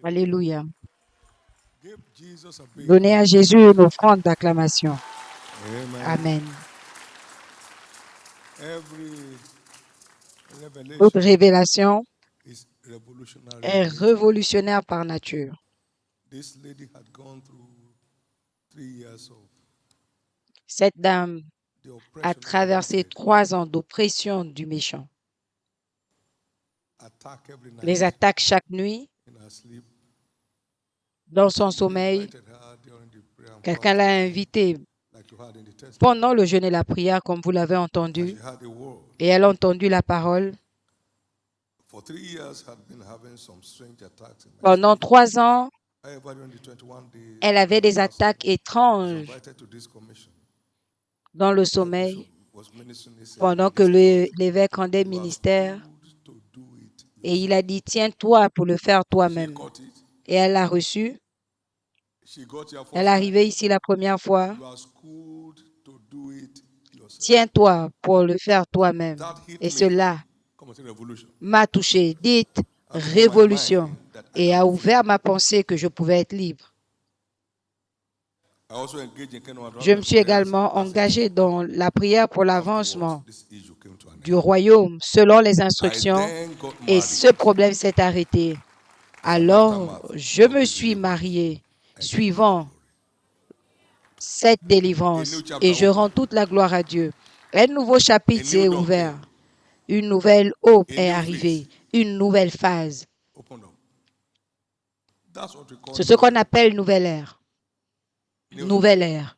Alléluia. Give Jesus a big Donnez à Jésus une offrande d'acclamation. Amen. Amen. Every revelation Toute révélation is revolutionary. est in nature. révolutionnaire par nature. This lady had gone through 3 years of Cette dame the oppression a of the traversé wicked, 3 ans d'oppression du méchant. attack every night Les attaques chaque nuit, in her sleep. dans son Somebody sommeil. invited her during the prayer and Quelqu'un l'a fasting, invitée like you had in the testimony. pendant le jeûne et la prière, comme vous l'avez And entendu, she had a word. et elle a entendu la parole. For 3 years had been having some strange attacks in her Pendant sleep. 3 ans, However, during the 21 days elle avait des fasting, attaques she was étranges invited to this commission. dans le While sommeil. Bishop was ministering, he said, Pendant "Be que strong. l'évêque rendait You are ministère, good to do it et il yourself." a dit, tiens-toi pour le faire She toi-même. got it. Et elle l'a reçu. She got here Elle est first time. arrivée ici la première fois. You are schooled to do it yourself. Tiens-toi pour le faire toi-même. That hit Et me. cela Come on, say revolution. m'a touché. Dites Has opened my révolution. mind that I Et can a be ouvert free. ma pensée que je pouvais être libre. I also engaged in Kingdom Je me Advancement suis prayers également as it engagé dans la prière pour afterwards l'avancement this issue came to an du end. royaume selon les I instructions. then got Et married. ce problème s'est arrêté. As an Alors, aftermath je of me this suis deliverance. marié I give God the suivant glory. cette A délivrance new chapter et je rends open. toute la gloire à Dieu. Un nouveau A chapitre new s'est dawn ouvert. came. Une nouvelle aube A est new arrivée. phase Une nouvelle phase. opened up. That's what we call C'est ce new qu'on era. appelle nouvelle ère. New era. Nouvelle ère.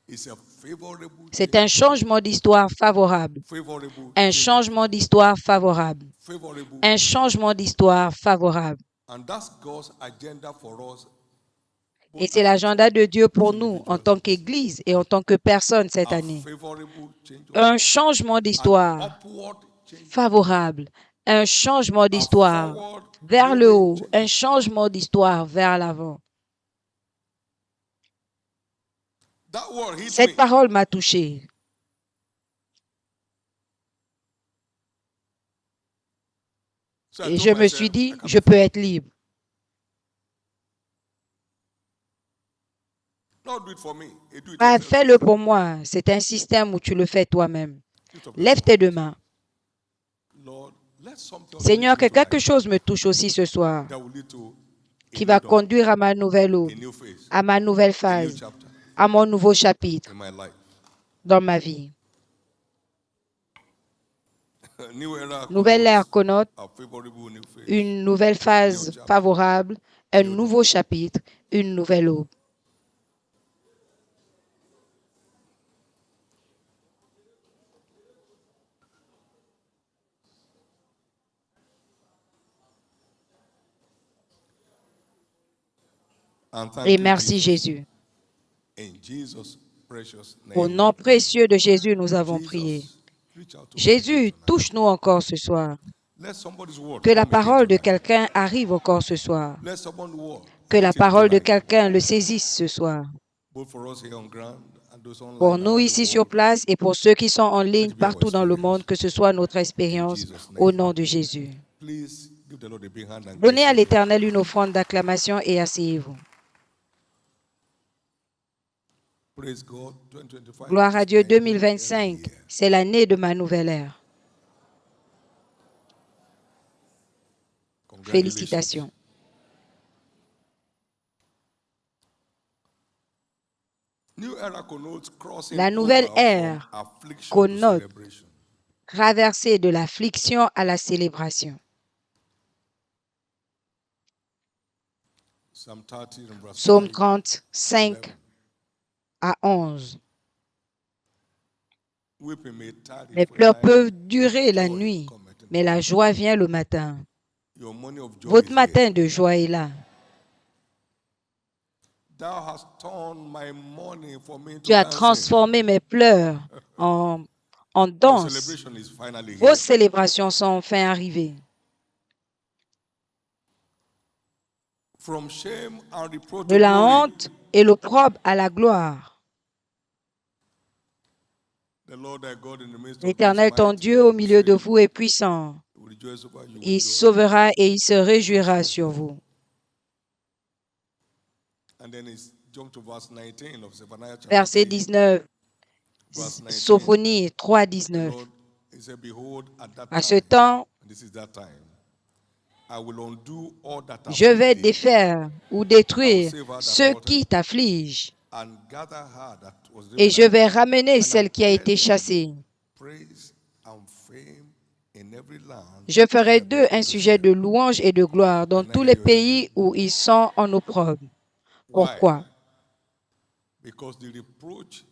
It's a favorable C'est change un of story. changement d'histoire favorable. Favorable Un change of changement story. d'histoire favorable. Favorable Un change. changement d'histoire favorable. And that's God's agenda for us, Et both c'est as a l'agenda church, de Dieu pour as nous en individuals. tant qu'Église et en tant que personne cette A année. favorable change of Un story. changement An d'histoire upward change of story. favorable. Un changement A d'histoire forward vers le moving haut. change Un of story. changement d'histoire vers l'avant. That word hit Cette me. parole m'a touché. So I Et told je me suis myself, I dit, can je be peux free. être libre. Not do it for me. You do it Pas yourself. fais-le pour moi. C'est un système où tu le fais toi-même. Lift up your Lève two tes hands. deux mains. Lord, let something also Seigneur, hit me que quelque tonight chose me touche aussi ce soir, that will lead to a qui new va dawn, conduire à ma nouvelle a aube, new phase, à ma nouvelle a new phase, chapter à mon nouveau chapitre in my life. dans ma vie. A new era Nouvelle ère connotes connote a favorable new phase, une nouvelle new phase chapter, favorable, un new nouveau dawn. chapitre, une nouvelle aube. And thank Et you, merci Jesus. Jésus. In Jesus' precious Au name, we nom pray. précieux de Jésus, nous avons prié. Jesus, reach out to us again Jésus, tonight. touche-nous encore ce soir. Let somebody's word Que la come again parole de tonight. quelqu'un arrive encore ce soir. Let someone's word Que la hit him parole de tonight. quelqu'un le saisisse ce soir. Both for us here on ground and those Pour online nous around the ici sur world. place et pour ceux qui sont en Let ligne it be our partout dans le monde, experience. que ce soit notre In expérience Jesus' au name. nom de Jésus. Please give the Lord a big hand and Donnez à grace. l'Éternel une offrande d'acclamation et asseyez-vous. Praise God. 2025 Gloire à is Dieu, ending in a 2025, year. c'est l'année de ma nouvelle ère. Congratulations. Félicitations. New era connotes crossing La nouvelle over from ère affliction to connote celebration. traverser de l'affliction à la célébration. Psalm 30 and verse Psaume 5 30, to 5 11. à 11. Weeping may tarry Les for a pleurs night, peuvent but durer la joy nuit, cometh in the mais la joie vient le matin. Your morning of joy Votre is matin here. de joie est là. Thou hast turned my mourning for me to Tu as dancing. transformé mes pleurs en Your danse. celebration is finally Vos here. célébrations sont enfin arrivées. From shame and reproach De to la glory. honte et l'opprobre à la gloire. The Lord thy God in the midst of thee is L'Éternel, ton mighty Dieu, and au will milieu de save vous, est puissant. you. He will rejoice over you with Il joy. sauvera et il se réjouira sur vous. And then it's jumped to verse 19 of Zephaniah chapter Verset 3, 19, verse 19. Sophonie 3, The 19. Lord, he said, behold, at that À ce time, temps, and this is that time, I will undo all that je vais afflict thee, défaire ou I will détruire save her that ceux halted, qui t'affligent, and gather her that was et driven je out, vais ramener and celle I'll qui a get été them chassée. praise and fame in every land Je where ferai they d'eux put un to sujet shame. de louange et de gloire dans Can I tous hear les your amen? pays où ils sont en opprobre. Why? Pourquoi? Because the reproach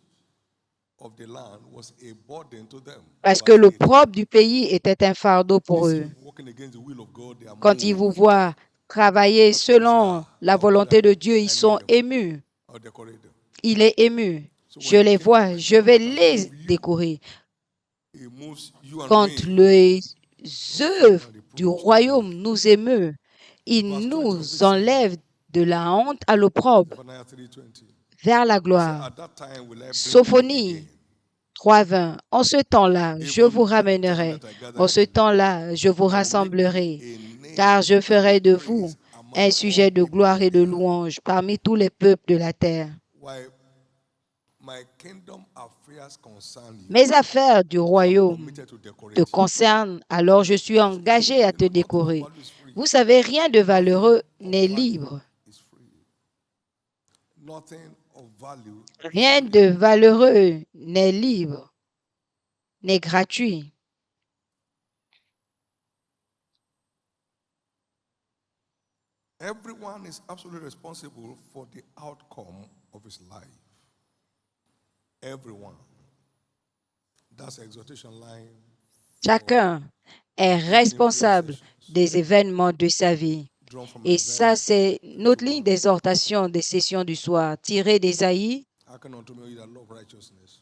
of the land was a burden to them. Parce que Verse 8. l'opprobre du pays était un fardeau They pour see eux. you walking against the will of God, they are Quand ils vous moved. voient travailler selon la volonté de Dieu, ils sont émus. I'll decorate them. Il est ému. So Je when les the vois, je kingdom vais of God has les moved you, décorer. it moves you and Quand me. les œuvres From du reproach to royaume glory. nous émeut, il Verse 20 of it nous says, enlève de la honte à l'opprobre Zephaniah 3:20. vers la He said, gloire. at that time will I bring you Sophonie again. 3:20. En ce temps-là, je Even vous at the time ramènerai. that I gather En ce you, temps-là, je vous I will make you rassemblerai, a car name je and ferai a de vous praise among un all sujet de people gloire of et the de earth. louange parmi tous les peuples de la terre. Why my kingdom affairs concern you. Mes affaires du So I'm royaume committed to te decorate you. concernent, alors je suis engagé à te You know, nothing of décorer. value is free. Vous savez, rien de valeureux Nothing n'est of value libre. is free. Nothing of value is Rien free. de valeureux n'est libre, n'est gratuit. Everyone is absolutely responsible for the outcome of his life. Everyone. That's exhortation line. Chacun est responsable des événements de sa vie. Drawn from Et ça, Isaiah. c'est notre ligne d'exhortation des sessions du soir, tirée d'Ésaïe. Hearken unto me, ye that love righteousness.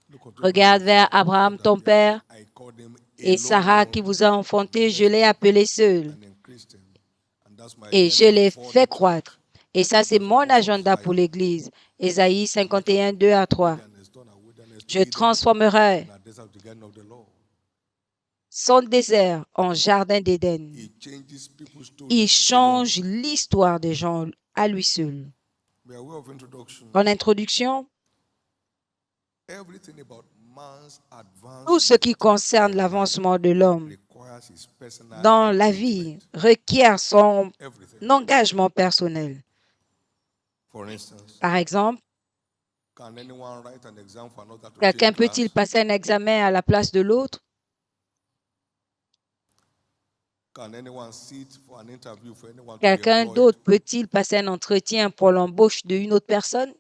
Look unto Regarde Abraham, vers your Abraham, father, ton behold, père, I called him et Sarah qui alone, vous a enfanté, je l'ai appelé seul, and increased him. And that's my et je agenda l'ai for fait the church. croître. Et ça, c'est Because mon Apostles agenda pour 5, l'Église. Ésaïe I make 51, our 2 à 3. wilderness turn our wilderness to Je Eden, transformerai and our desert to the garden of the Lord. son désert en jardin d'Éden. He changes people's Il stories change alone. l'histoire des gens à lui seul. By way of introduction, En introduction, everything about man's tout ce qui advancement concerne in life l'avancement de l'homme requires his personal dans la vie engagement. requiert son Everything. engagement personnel. For instance, Par exemple, can anyone write an exam for another to quelqu'un take peut-il class? passer un examen à la place de l'autre? Can anyone sit for an interview for anyone to be Quelqu'un employed? d'autre peut-il passer un entretien pour l'embauche d'une autre personne?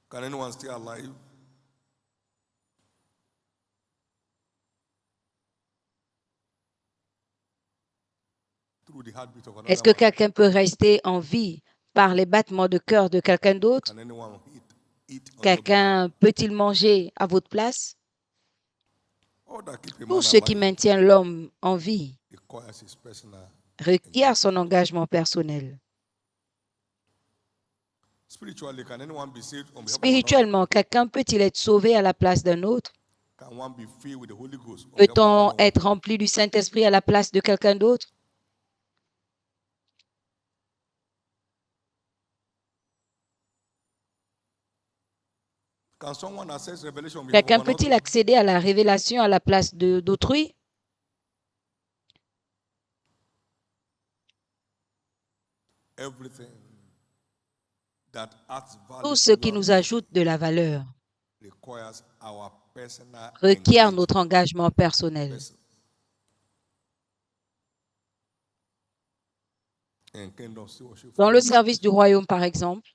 Can anyone stay alive? Through the heartbeat of Est-ce another que man? quelqu'un peut rester en vie par les battements de cœur de quelqu'un d'autre? Can anyone eat on your behalf? Quelqu'un peut-il manger à votre place? All that keep a Tout man ce qui alive maintient l'homme en vie requires his personal requiert son engagement. engagement personnel. Spiritually, can anyone be saved on behalf of another? Spirituellement, quelqu'un peut-il être sauvé à la place d'un autre? Can one be filled with the Holy Ghost on behalf of Peut-on another one? être rempli du Saint-Esprit à la place de quelqu'un d'autre? Can someone access revelation on behalf of Quelqu'un another? peut-il accéder à la révélation à la place d'autrui? Everything that adds value Tout ce to qui nous well-being ajoute de la valeur requires our personal requiert engagement. notre engagement personnel. In kingdom stewardship, Dans for le instance, service du royaume, par exemple,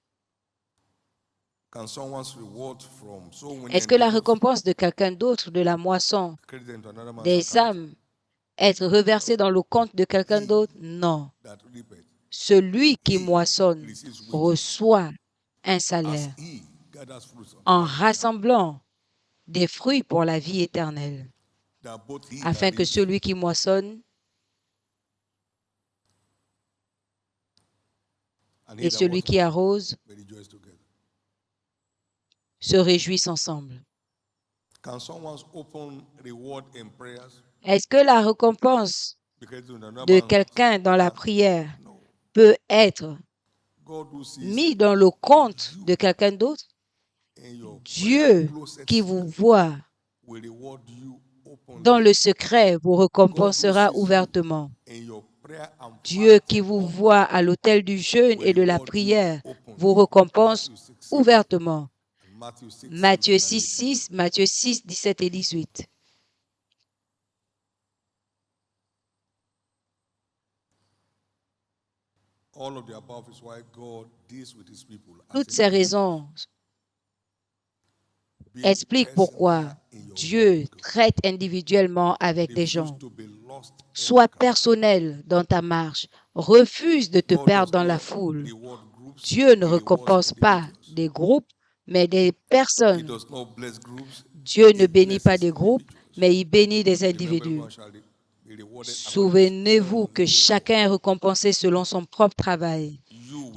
can someone's reward from so winning est-ce que la individuals récompense de quelqu'un d'autre de la moisson credited into another man's des account? âmes être reversée dans le compte de quelqu'un d'autre? Non. That reapeth, Celui qui he moissonne receives wages reçoit un as salaire he gathers fruits en unto life eternal. rassemblant des fruits pour la vie éternelle, That both he afin that que reaps celui qui moissonne and et he that celui qui waters arrose may rejoice together. se réjouissent ensemble. Can someone's open reward in prayers Est-ce que la récompense de quelqu'un dans la prière peut être mis dans le compte de quelqu'un d'autre. Dieu qui vous voit dans le secret vous récompensera ouvertement. Dieu qui vous voit à l'autel du jeûne et de la prière vous récompense ouvertement. Matthieu 6, 6, Matthieu 6, 17 et 18. Toutes ces raisons expliquent pourquoi Dieu traite individuellement avec des gens. Sois personnel dans ta marche. Refuse de te perdre dans la foule. Dieu ne récompense pas des groupes, mais des personnes. Dieu ne bénit pas des groupes, mais il bénit des individus. Souvenez-vous que chacun est récompensé selon son propre travail.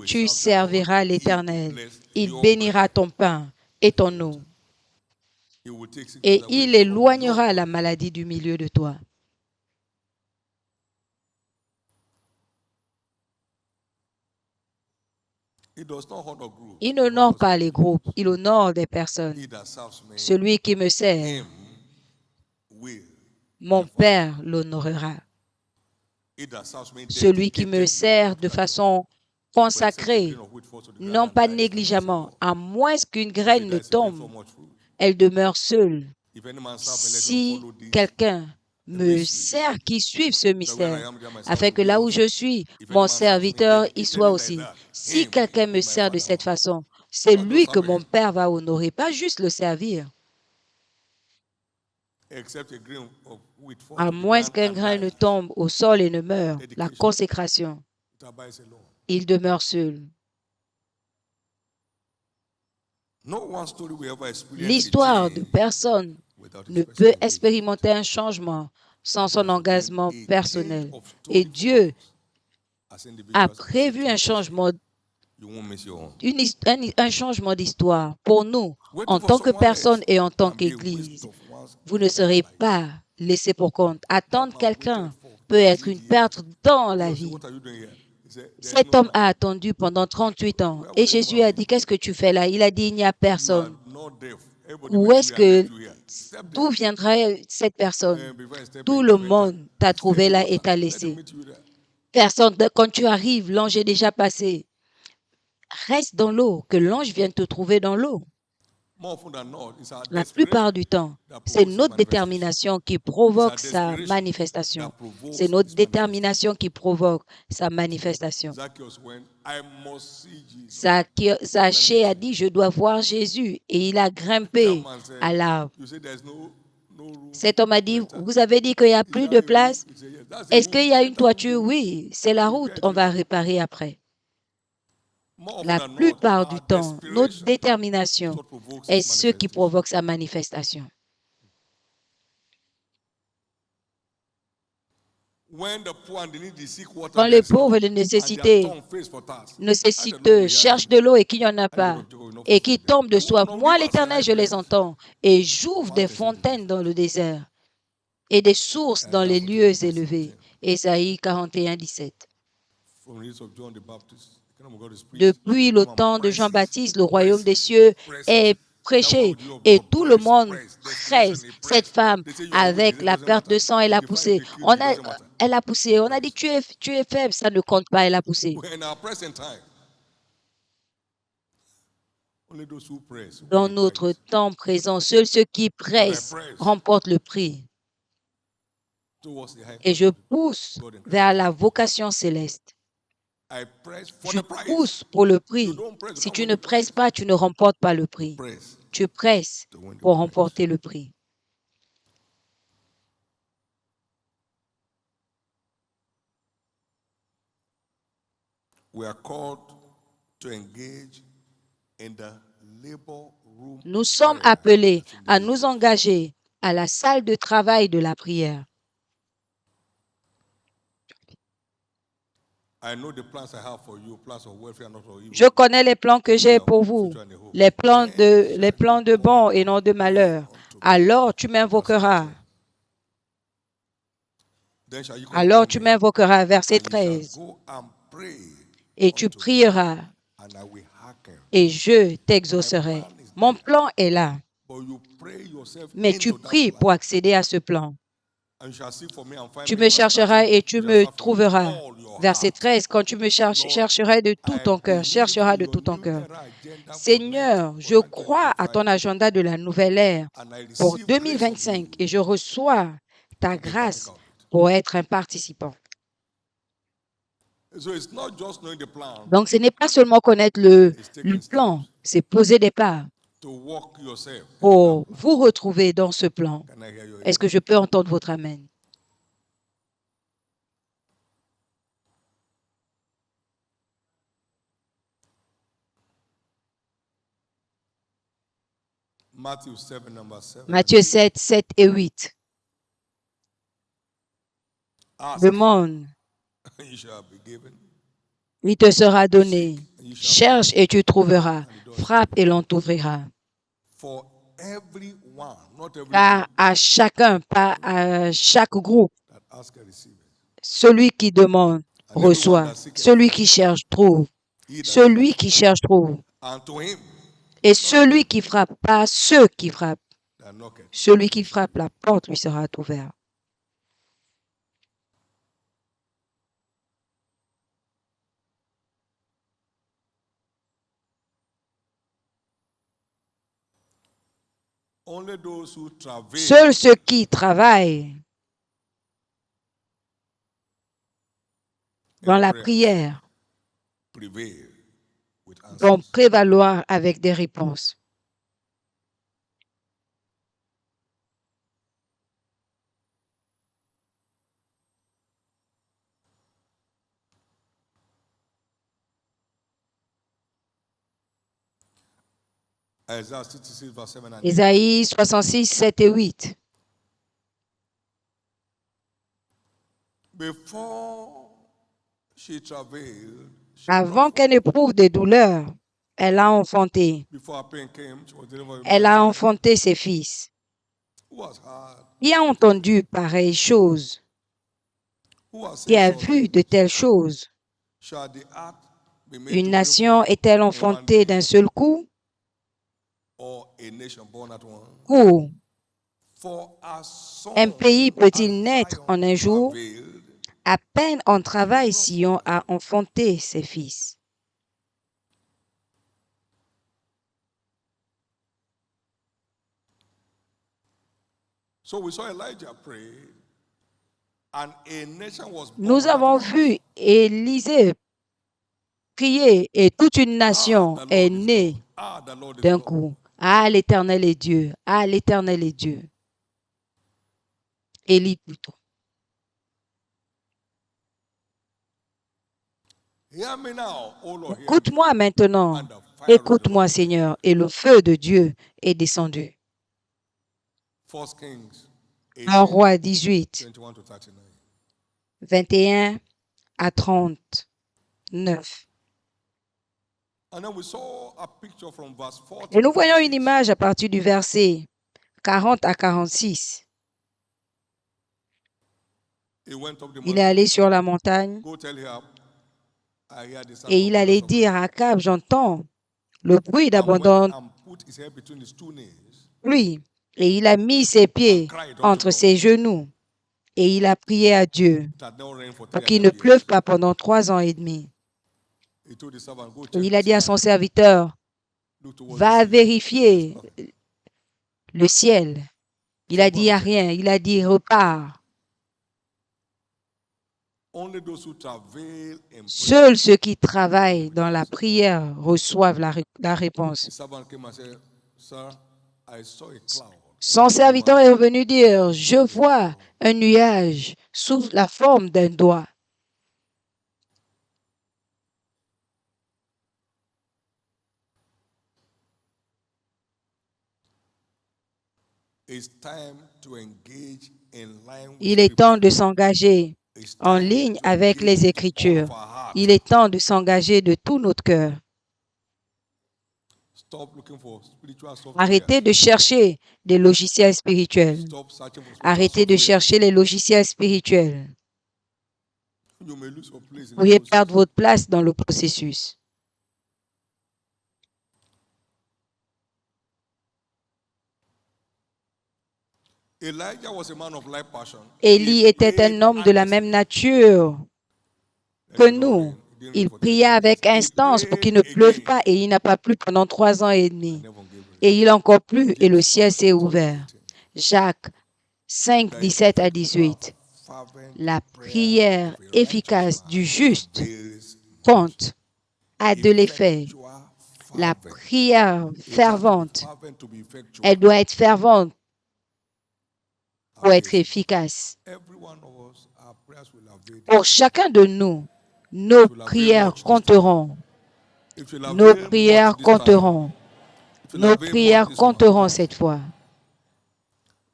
Tu serviras l'Éternel. Il bénira ton pain et ton eau. Et il éloignera la maladie du milieu de toi. Il n'honore pas les groupes, il honore des personnes. Celui qui me sert, mon Père l'honorera. Celui qui me sert de façon consacrée, non pas négligemment, à moins qu'une graine ne tombe, elle demeure seule. Si quelqu'un me sert, qui suive ce mystère, afin que là où je suis, mon serviteur y soit aussi. Si quelqu'un me sert de cette façon, c'est lui que mon Père va honorer, pas juste le servir. À moins qu'un grain ne tombe au sol et ne meure, la consécration, il demeure seul. L'histoire de personne ne peut expérimenter un changement sans son engagement personnel. Et Dieu a prévu un changement, un changement d'histoire pour nous en tant que personne et en tant qu'Église. Vous ne serez pas laissés pour compte. Attendre quelqu'un peut être une perte dans la vie. Cet homme a attendu pendant 38 ans et Jésus a dit, qu'est-ce que tu fais là? Il a dit, il n'y a personne. Où est-ce que d'où viendra cette personne? Tout le monde t'a trouvé là et t'a laissé. Personne, quand tu arrives, l'ange est déjà passé. Reste dans l'eau, que l'ange vienne te trouver dans l'eau. La plupart du temps, c'est notre détermination qui provoque sa manifestation. C'est notre détermination qui provoque sa manifestation. Zachée a dit, je dois voir Jésus, et il a grimpé à l'arbre. Cet homme a dit, vous avez dit qu'il n'y a plus de place. Est-ce qu'il y a une toiture? Oui, c'est la route, on va réparer après. La plupart du temps, notre détermination est ce qui provoque sa manifestation. Quand les pauvres et les nécessiteux cherchent de l'eau et qu'il n'y en a pas, et qui tombent de soif, moi l'Éternel, je les entends, et j'ouvre des fontaines dans le désert et des sources dans les lieux élevés. Ésaïe 41, 17. Depuis le temps de Jean-Baptiste, le royaume des cieux est prêché et tout le monde presse. Cette femme, avec la perte de sang, elle a poussé. Elle a poussé. On a dit, tu es faible, ça ne compte pas, elle a poussé. Dans notre temps présent, seuls ceux qui pressent remportent le prix. Et je pousse vers la vocation céleste. Je pousse pour le prix. Si tu ne presses pas, tu ne remportes pas le prix. Tu presses pour remporter le prix. Nous sommes appelés à nous engager à la salle de travail de la prière. Je connais les plans que j'ai pour vous, les plans de bon et non de malheur. Alors tu m'invoqueras. Then shall you call Alors upon tu me, m'invoqueras, verset and you shall 13, go and pray et tu unto me, prieras, and I will hearken. et je t'exaucerai. plan is Mon there. plan est là, But you pray yourself mais tu into that pries plan. pour accéder à ce plan. And you shall seek for me and find Tu me me by chercheras searching et tu the me answer from trouveras. all your Verset heart. 13, quand tu me Lord, chercheras de tout I ton cœur, believe chercheras in de your tout ton new cœur. era agenda for Seigneur, next je crois à ton 2025, agenda de la nouvelle ère and I pour receive grace from 2025 you et je reçois ta to be grâce partaker of it. pour être un participant. So it's not just knowing the plan, Donc, ce n'est pas seulement connaître le it's taking plan, steps c'est poser des pas to walk yourself into that pour plan. vous retrouver dans ce plan. Can I hear your Est-ce amen? que je peux entendre votre amen? Matthew 7, number 7. Matthieu 7, 7 et 8. Ask, Demande, and you shall be given. il te sera donné. Seek, and you shall Cherche find. et tu trouveras. And the door shall Frappe be et opened. l'on t'ouvrira. For everyone, not every Car group, à chacun, pas à chaque groupe, that ask and receive it. celui qui demande And everyone reçoit. that seeketh Celui find. qui cherche trouve. He that Celui seeketh qui find. cherche trouve. And to him Et celui qui frappe, pas ceux qui frappent. that knocketh. Celui qui frappe, la porte lui sera ouverte. Only those who travail Seuls ceux qui travaillent dans in la prayers prière prevail with vont answers. prévaloir avec des réponses. Isaiah 66, verse 7 and 8. Ésaïe 66, 7 et 8. Before she travailed, she Avant brought qu'elle forth. n'éprouve des douleurs, elle a enfanté. Before her pain came, she was delivered. Elle a enfanté ses fils. Who has heard? Qui a entendu pareilles choses? Who has Qui seen a such vu things? de telles choses? Shall the earth be made Une to bring nation forth est-elle in one enfantée day, d'un seul coup? or a nation born at once? Ou For as soon un pays peut-il as naître Zion en un jour? travailed, À peine en travail Sion a enfanté ses fils. so we saw Elijah pray, and a nation was born Nous at avons once. vu Élisée prier et toute une nation the est Lord is née God. The Lord is d'un God. coup. Ah, l'Éternel est Dieu. Ah, l'Éternel est Dieu. Élie plutôt. Hear me now, O Lord, hear me. Écoute-moi maintenant. And the fire of the Écoute-moi, Lord. Seigneur. Et le feu de Dieu est descendu. 1 Kings 1 18, Roi 18, 21 to 39. 21 à 39. And then we saw a picture from verse 40 Et nous to voyons une 46. image à partir du verset 40 à 46. He went up the Il est allé mountain. sur la montagne Go tell Ahab, I hear the sound et of il abundance allait of dire rain. à Akab, j'entends le bruit And went d'abondante and put his head between his two knees pluie. Et il a mis ses and pieds cried unto entre God. ses genoux et il a prié à Dieu It had not rained for pour 3 qu'il and a ne half pleuve years. pas pendant 3 ans et demi. He told his servant, go Et check il a the dit à son sky. serviteur, Look towards va the sea. There's vérifier nothing. le ciel. Il a dit, il n'y a rien. Il a dit, repars. Only those who travail in prayer. Seuls ceux qui travaillent dans la prière reçoivent la réponse. The servant came and said, Sir, I saw a cloud. Son serviteur est revenu dire, je vois un nuage sous la forme d'un doigt. It's time to engage in line with Il est temps de Scripture. s'engager It's en time ligne to avec engage les with all Écritures. of our heart. Il est temps de s'engager de tout notre cœur. Stop looking for spiritual software. Arrêtez de chercher des logiciels spirituels. Stop searching for spiritual Arrêtez de software. chercher les logiciels spirituels. You may lose your place in Vous the pourriez process. perdre votre place dans le processus. Elijah was a man of like passion. Élie He était prayed un homme de la même earnestly. nature Let que it not nous. rain. It didn't rain Il for 3 pria years. avec He instance pour qu'il prayed ne pleuve again pas et il n'a pas plu pendant 3 ans et and demi. never gave rain. Et il a encore plu et le James ciel 5, s'est 12 to ouvert. 18. Jacques 5, The 17 à effectual 18. fervent La prayer prière of a righteous efficace du man juste avails much. compte, a de l'effet. Effectual La fervent. prière It has to be fervente, fervent to be effectual. elle doit être fervente pour être Avails much. efficace. Every one of us, our prayers will avail Pour this time. chacun de nous, nos It will avail prières much this time. compteront. It will Nos avail prières much this time. compteront. It will Nos avail prières much this compteront time. cette fois.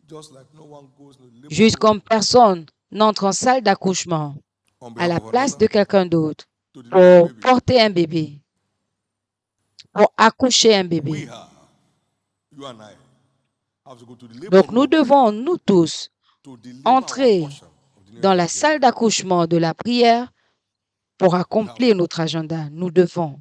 Just like no one goes to the labor Juste room comme personne n'entre en salle d'accouchement on à behalf la of place another de quelqu'un d'autre to deliver a pour baby. porter un bébé, pour accoucher un We bébé. have, you and I, have to go to the labor Donc room nous of prayer devons, nous tous, to deliver our entrer portion of the news dans of la the salle giver. d'accouchement de la prière pour We have accomplir to. notre agenda. Nous devons.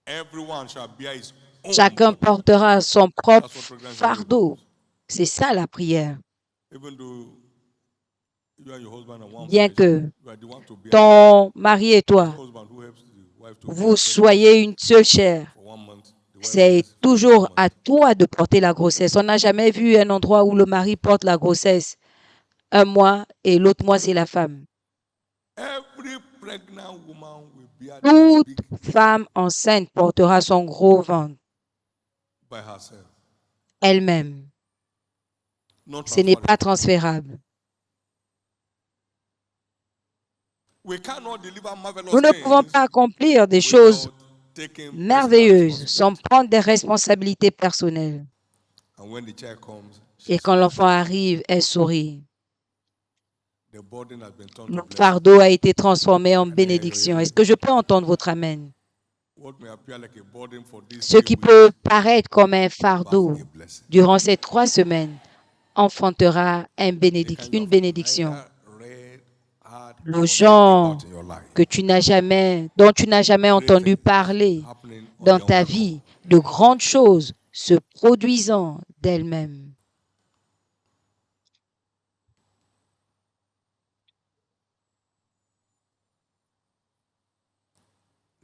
Everyone shall bear his own Chacun burden. portera son propre That's what fragrance is all fardeau. about. C'est ça la prière. Even though you and your husband are one Bien flesh, que you are the one to bear. ton mari et There's toi, no husband who helps the wife to bear vous pregnancy soyez une seule chair, for 1 month. The wife c'est bears for toujours 1 à month. toi de porter la grossesse. On n'a jamais vu un endroit où le mari porte la grossesse un mois et l'autre mois, c'est la femme. Every pregnant woman will bear the Toute big femme enceinte portera son gros ventre by herself. elle-même. Not Ce n'est pas transferable. transférable. We cannot deliver marvelous Nous ne pouvons things pas accomplir des choses without taking personal merveilleuses sans responsibility. prendre des responsabilités personnelles. And when the child comes, Et she quand l'enfant smiles. arrive, elle sourit. The burden has been turned Le to blessing. fardeau a été transformé en And then bénédiction. Est-ce que je peux entendre votre amen? what may appear like a burden for this Ce 3 qui weeks peut paraître comme un will fardeau birth a blessing. durant ces 3 semaines enfantera The kind you une have bénédiction. neither read, heard, Le or known genre about in your life. que tu n'as jamais, dont tu n'as jamais Great entendu things parler happening on dans their ta own vie, accord. de grandes choses se produisant d'elles-mêmes.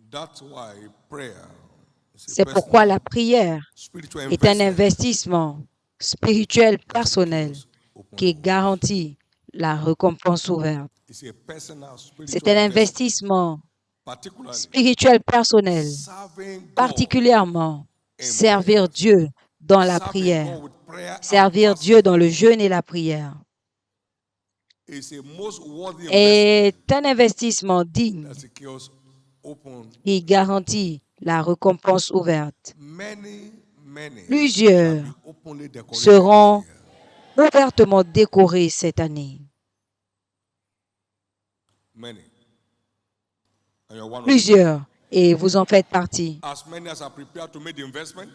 That's why prayer is a C'est pourquoi la personal, prière spiritual est un investment investissement spirituel that personnel secures open qui doors. garantit la récompense ouverte. It's a personal, C'est spiritual un investment, investissement particularly spirituel personnel, serving God particulièrement in servir prayers, Dieu dans la serving prière, God with prayer and servir Dieu fasting dans le jeûne et la prière. is a most worthy investment Est un investissement digne that secures open qui doors. garantit la récompense ouverte. Many shall Plusieurs be openly decorated this seront year. ouvertement décorés cette année. Many. And you're one of them. Plusieurs, et vous en faites partie. As many as are prepared to make the investment,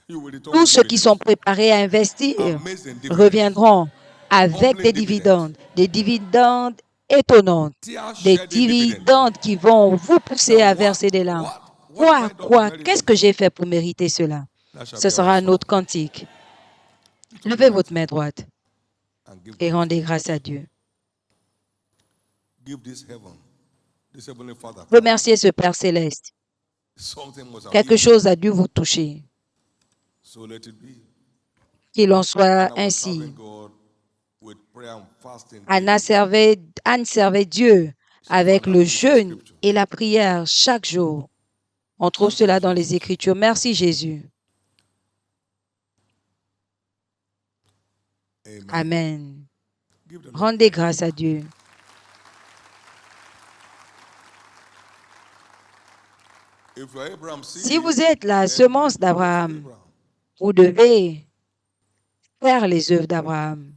you will return Tous with ceux qui sont dividends. préparés à investir Amazing dividends. reviendront avec Humbling dividends. des dividendes étonnantes, Tear des shedding dividends. dividendes qui vont vous pousser à verser des larmes. What have I done to merit Qu'est-ce que this? j'ai fait pour mériter cela? That shall Ce be sera our un autre song. cantique. Lift up Levez your votre right main droite and give et God rendez thanks. grâce à Dieu. Give this heavenly Father thanks. Remerciez ce Père céleste. Something must have Quelque hit you. chose a dû vous toucher. So let it be. Qu'il en soit Anna was ainsi. serving God with prayer and fasting Anne daily. servait Dieu She avec found le that place in jeûne Scripture. et la prière chaque jour. On trouve Thank you, cela dans les Jesus. Écritures. Merci Jésus. Amen. Amen. Give the Lord Rendez praise. grâce à Dieu. If you are Abraham's seed, Si vous êtes la then semence work for d'Abraham, Abraham. vous devez faire les œuvres d'Abraham.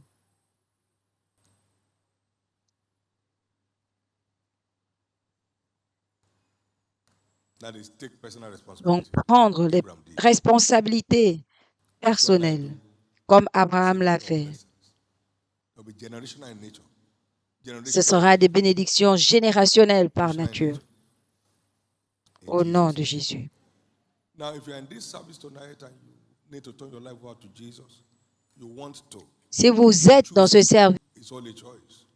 That is, take personal Donc, responsibility. prendre les Abraham did. responsabilités personnelles, comme Abraham l'a fait. It will be generational in nature. Ce Generational, sera des bénédictions générationnelles par generational in nature, nature. In au nom Jesus' de name. Jésus. Now, if you're in this service tonight and you need to turn your life over to Jesus, you want to. Si vous êtes dans ce service, It's all a choice.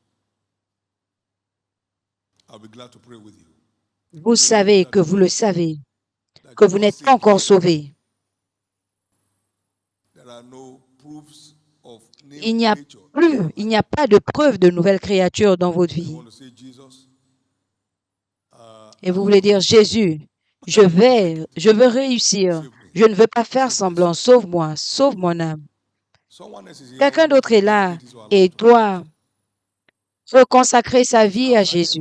I'll be glad to pray with you. vous savez que vous le savez, que vous n'êtes pas encore sauvé. There are no proofs of Il new n'y a nature. il n'y a pas de preuve de nouvelle créature dans votre You vie. want to say, Jesus, Et vous voulez dire, Jésus, je veux réussir. Je ne veux pas faire semblant. Sauve-moi, sauve mon âme. someone else is here. Quelqu'un d'autre est là et doit reconsacrer sa vie à Jésus.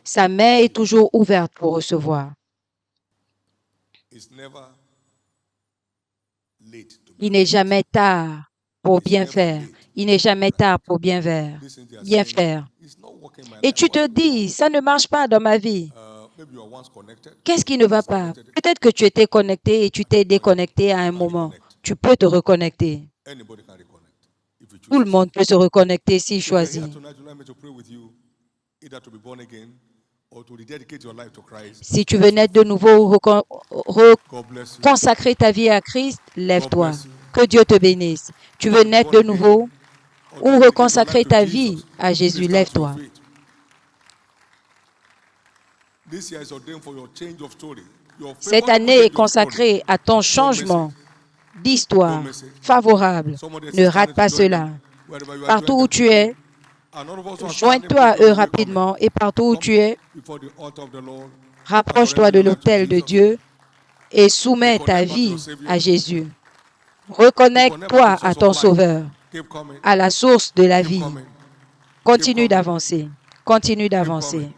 Sa main est toujours ouverte pour recevoir. It's never late to be Il n'est jamais tard pour bien faire. Il n'est jamais tard pour bien faire. Listen, they are Bien saying, faire. it's not working my Et life. tu te dis, ça ne marche pas dans ma vie. Maybe you are once connected. Qu'est-ce qui ne va pas? Peut-être que tu étais connecté et tu t'es déconnecté à un moment. Tu peux te reconnecter. Anybody can reconnect if you choose. Tout le monde peut se reconnecter s'il If you're choisit. here tonight, you'd like me to pray with you, either to be born again or to rededicate your life to Christ. Si tu veux naître de nouveau, God bless you. consacrer ta vie à Christ, lève-toi. Que Dieu te bénisse. Tu veux naître de nouveau ou reconsacrer ta vie à Jésus, lève-toi. This year is ordained for your change of story. Your Cette favorable année change est of story. consacrée à ton changement d'histoire favorable. Ne rate pas cela. Wherever you are, Partout join où them tu es, quickly. And all of us who are joins-toi à standing, eux we welcome you. rapidement et partout où tu es, Before the altar of the Lord, rapproche-toi de l'autel de Dieu et soumets ta vie à Jésus. Reconnecte-toi à ton Sauveur, keep coming. à la source de la Keep vie. coming. Continue d'avancer. Continue d'avancer.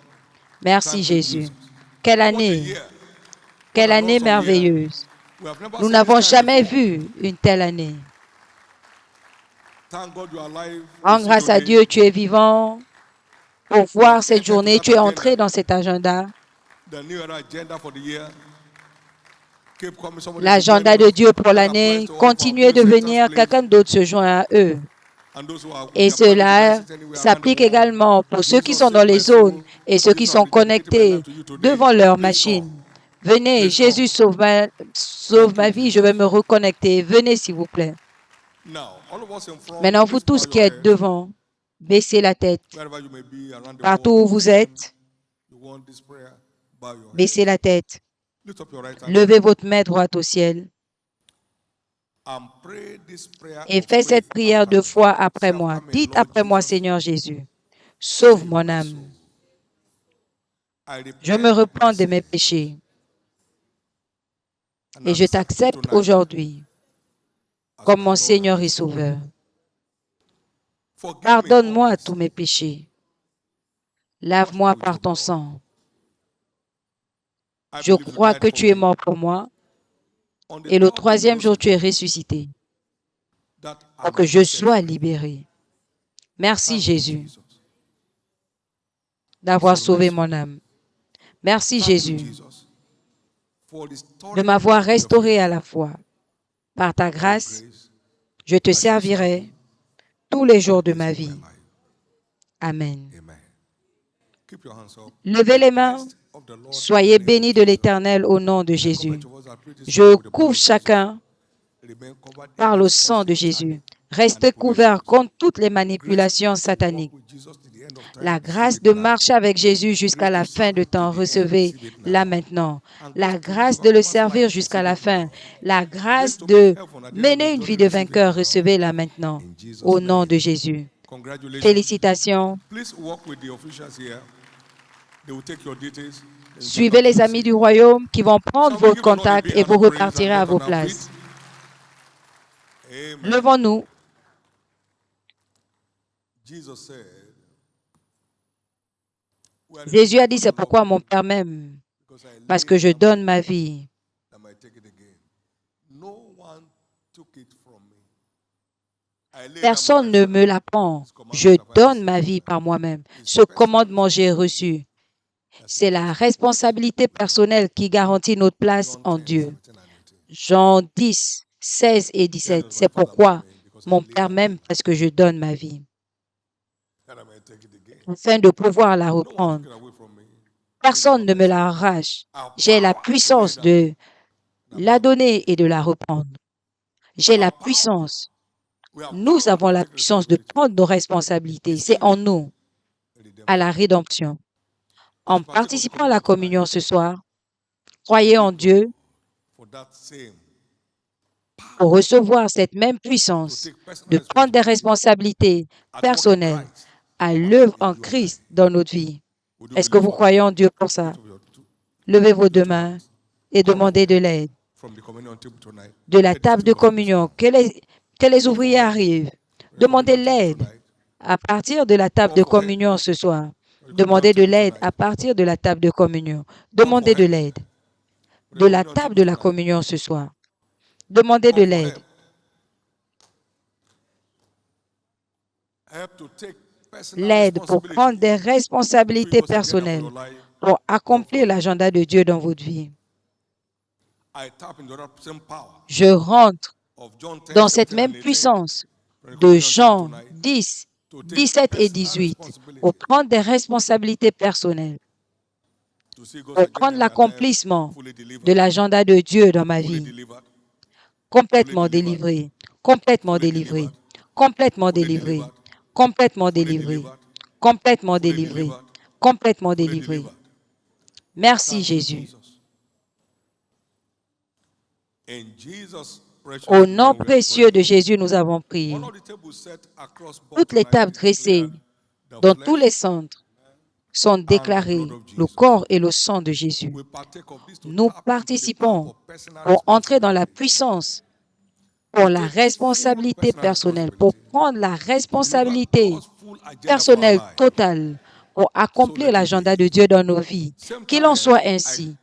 Merci Thank you, Jésus. Jesus. Quelle What a année, year. quelle What an année awesome year. merveilleuse. We have never Nous seen n'avons this kind jamais before. vu une telle année. Thank God you are alive. Rends to see grâce à today. Dieu, tu es vivant pour You voir have cette entered journée. to Tu es that entré agenda, dans cet agenda, the new era agenda for the year. Keep coming. Somebody is l'agenda joining de us. Dieu pour That applies l'année. to all of our Continuez de visitors, venir. please. Quelqu'un d'autre se joint à eux. And those who are with Et their family cela devices anywhere around the s'applique world. également pour ceux qui Jesus sont dans saved les my zones soul. et ceux qui Jesus, sont I'm rededicating my life connectés to you today. devant leur Please come. machine. Venez, Please Jésus sauve Thank ma you, vie, Jesus. je vais me reconnecter. Venez, s'il vous plaît. Now, all of us in front, Maintenant, vous please bow tous qui your êtes head. devant, baissez la tête. Wherever you may be around the Partout world, où vous listen, êtes, you want this prayer, bow your baissez head. la tête. Lift up your right hand. Levez votre main droite au ciel And pray this prayer et of faites faith cette prière after 2 me. fois Say après after moi. me, Dites Lord après moi, Jesus, Seigneur Jésus, sauve save mon my âme. soul. I Je me repent of my repens de mes sins, péchés and et je accept you t'accepte tonight aujourd'hui as comme my mon Lord Seigneur and et Savior. Sauveur. Forgive me all Pardonne-moi my tous sins. mes péchés. Wash me Lave-moi with par your ton blood. sang. I Je believe you crois died que for tu es me. mort pour moi On the et le third day you 3e rose jour tu es again, ressuscité that I pour que might je be set sois free. libéré. Merci Thank you, Jésus Jesus. d'avoir For sauvé rescue. mon âme. Merci Thank you, Jésus Jesus, for de restoring m'avoir me to your restauré à faith. la foi. Par ta By your grâce, grace, je te I shall serve servirai you tous les all jours the de days ma of my vie. life. Amen. Amen. Keep your hands up. Levez Be les mains. blessed of the Lord in Soyez the name of bénis de Jesus. l'Éternel au nom de I cover Jésus. each of us. I pray this Je prayer with the blood couvre of Jesus. chacun Remain covered par le against all sang de Jésus. satanic Restez manipulations. couverts contre toutes les Grace manipulations to walk sataniques. with Jesus to the end of time. La Receive grâce it de now. marcher avec Jésus jusqu'à Grace la to fin serve de him to temps, the end. recevez Receive it là now. maintenant. And La grace to live grâce de le overcomer's servir life. jusqu'à Receive la it fin. now. La Grace grâce to make de heaven at the end of mener the une vie journey. de Receive it vainqueur, now. recevez là maintenant. In Jesus' Au nom name. de Jésus. Congratulations. Félicitations. Please walk with the officials here. They will take your details. They will get Suivez back to les you amis du safely. royaume qui vont prendre Shall we votre give the Lord a contact big et hand vous of praise and repartirez à get vos on our feet? places. Amen. Levons-nous. Jesus said, "Where is Jésus my a dit, c'est Father pourquoi love mon me? Père m'aime, Because I parce laid que je down donne my ma life vie. that I might take it again. No one took it from me. I laid down my Personne life. ne me la prend. This Je commandment have I donne ma received. vie par moi-même. It's Ce personal commandement, for j'ai you. reçu. C'est la responsabilité personnelle qui garantit notre place en Dieu. Jean 10, 16 et 17. C'est pourquoi mon Père m'aime parce que je donne ma vie, afin de pouvoir la reprendre. Personne ne me la arrache. J'ai la puissance de la donner et de la reprendre. J'ai la puissance. Nous avons la puissance de prendre nos responsabilités. C'est en nous, à la rédemption. En participant à la communion ce soir, croyez en Dieu pour recevoir cette même puissance de prendre des responsabilités personnelles à l'œuvre en Christ dans notre vie. Est-ce que vous croyez en Dieu pour ça? Levez vos deux mains et demandez de l'aide. De la table de communion, que les ouvriers arrivent. Demandez l'aide à partir de la table de communion ce soir. Demandez de l'aide à partir de la table de communion. Demandez de l'aide. De la table de la communion ce soir. Demandez de l'aide. L'aide pour prendre des responsabilités personnelles, pour accomplir l'agenda de Dieu dans votre vie. Je rentre dans cette même puissance de Jean 10, 17 et 18 pour prendre des responsabilités personnelles, pour prendre l'accomplissement de l'agenda de Dieu dans ma vie. Complètement délivré, complètement délivré, complètement délivré, complètement délivré, complètement délivré, complètement délivré. Merci Jésus. Au nom précieux de Jésus, nous avons prié. Toutes les tables dressées dans tous les centres sont déclarées le corps et le sang de Jésus. Nous participons pour entrer dans la puissance, pour la responsabilité personnelle, pour prendre la responsabilité personnelle totale, pour accomplir l'agenda de Dieu dans nos vies. Qu'il en soit ainsi.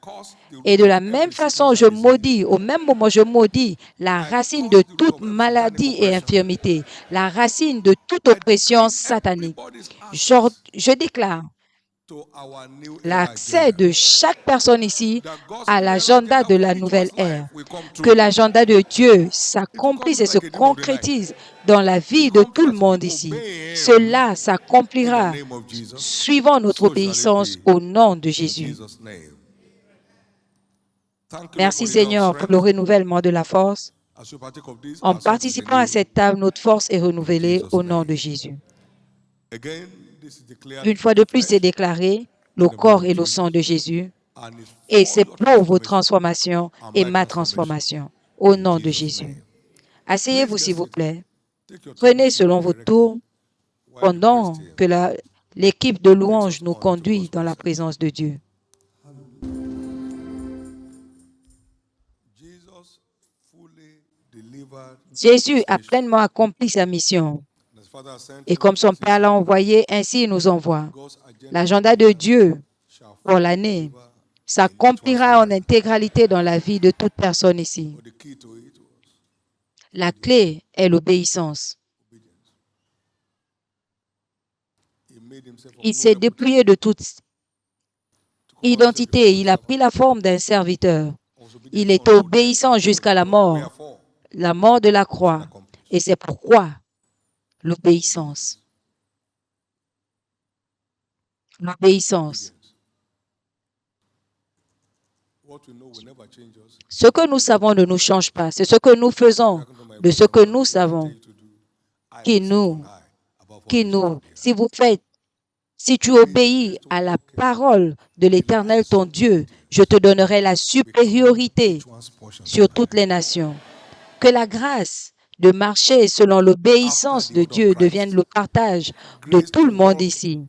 Et de la même façon, je maudis, au même moment, je maudis la racine de toute maladie et infirmité, la racine de toute oppression satanique. Je déclare l'accès de chaque personne ici à l'agenda de la nouvelle ère. Que l'agenda de Dieu s'accomplisse et se concrétise dans la vie de tout le monde ici. Cela s'accomplira suivant notre obéissance au nom de Jésus. Merci Seigneur pour le renouvellement de la force. En participant à cette table, notre force est renouvelée au nom de Jésus. Une fois de plus, c'est déclaré, le corps et le sang de Jésus. Et c'est pour vos transformations et ma transformation, au nom de Jésus. Asseyez-vous, s'il vous plaît. Prenez selon votre tour pendant que l'équipe de louange nous conduit dans la présence de Dieu. Jésus a pleinement accompli sa mission. Et comme son Père l'a envoyé, ainsi il nous envoie. L'agenda de Dieu pour l'année s'accomplira en intégralité dans la vie de toute personne ici. La clé est l'obéissance. Il s'est dépouillé de toute identité. Il a pris la forme d'un serviteur. Il est obéissant jusqu'à la mort de la croix. Et c'est pourquoi l'obéissance. L'obéissance. Ce que nous savons ne nous change pas. C'est ce que nous faisons de ce que nous savons si tu obéis à la parole de l'Éternel ton Dieu, je te donnerai la supériorité sur toutes les nations. Que la grâce de marcher selon l'obéissance de Dieu devienne le partage de tout le monde ici.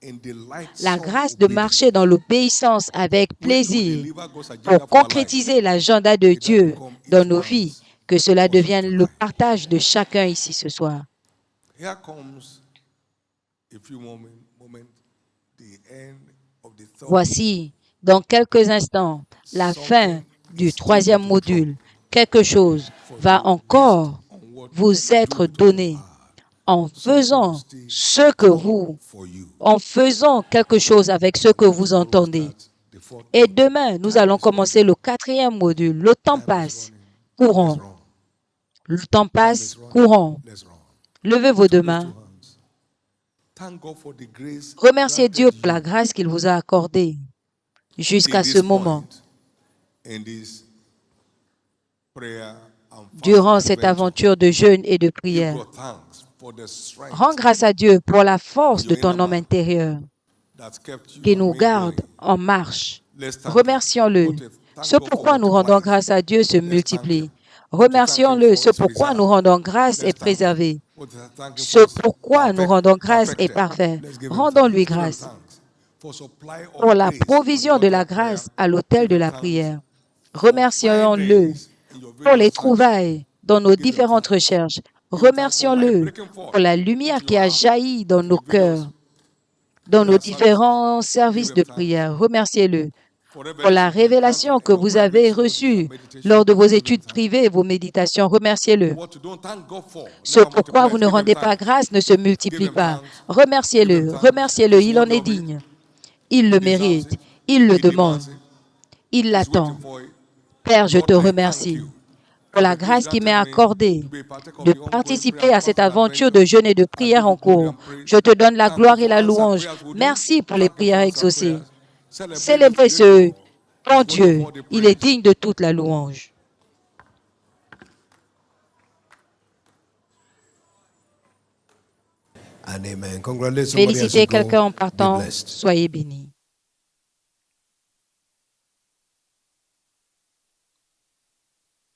La grâce de marcher dans l'obéissance avec plaisir pour concrétiser l'agenda de Dieu dans nos vies, que cela devienne le partage de chacun ici ce soir. Voici, dans quelques instants, la fin du 3e module. Quelque chose va encore vous être donné en faisant quelque chose avec ce que vous entendez. Et demain, nous allons commencer le 4e module. Le temps passe, courant. Le temps passe, courant. Levez vos deux mains. Remerciez Dieu pour la grâce qu'il vous a accordée jusqu'à ce moment. Durant cette aventure de jeûne et de prière, rends grâce à Dieu pour la force de ton homme intérieur qui nous garde en marche. Remercions-le. Ce pourquoi nous rendons grâce à Dieu se multiplie. Remercions-le. Ce pourquoi nous rendons grâce est préservé. Ce pourquoi nous rendons grâce est parfait. Rendons-lui grâce pour la provision de la grâce à l'autel de la prière. Remercions-le pour les trouvailles dans nos différentes recherches. Remercions-le pour la lumière qui a jailli dans nos cœurs, dans nos différents services de prière. Remerciez-le pour la révélation que vous avez reçue lors de vos études privées et vos méditations. Remerciez-le. Ce pourquoi vous ne rendez pas grâce ne se multiplie pas. Remerciez-le. Remerciez-le. Il en est digne. Il le mérite. Il le demande. Il l'attend. Père, je te remercie pour la grâce qui m'est accordée de participer à cette aventure de jeûne et de prière en cours. Je te donne la gloire et la louange. Merci pour les prières exaucées. Célébrez ce bon Dieu. Il est digne de toute la louange. Félicitez quelqu'un en partant. Soyez bénis.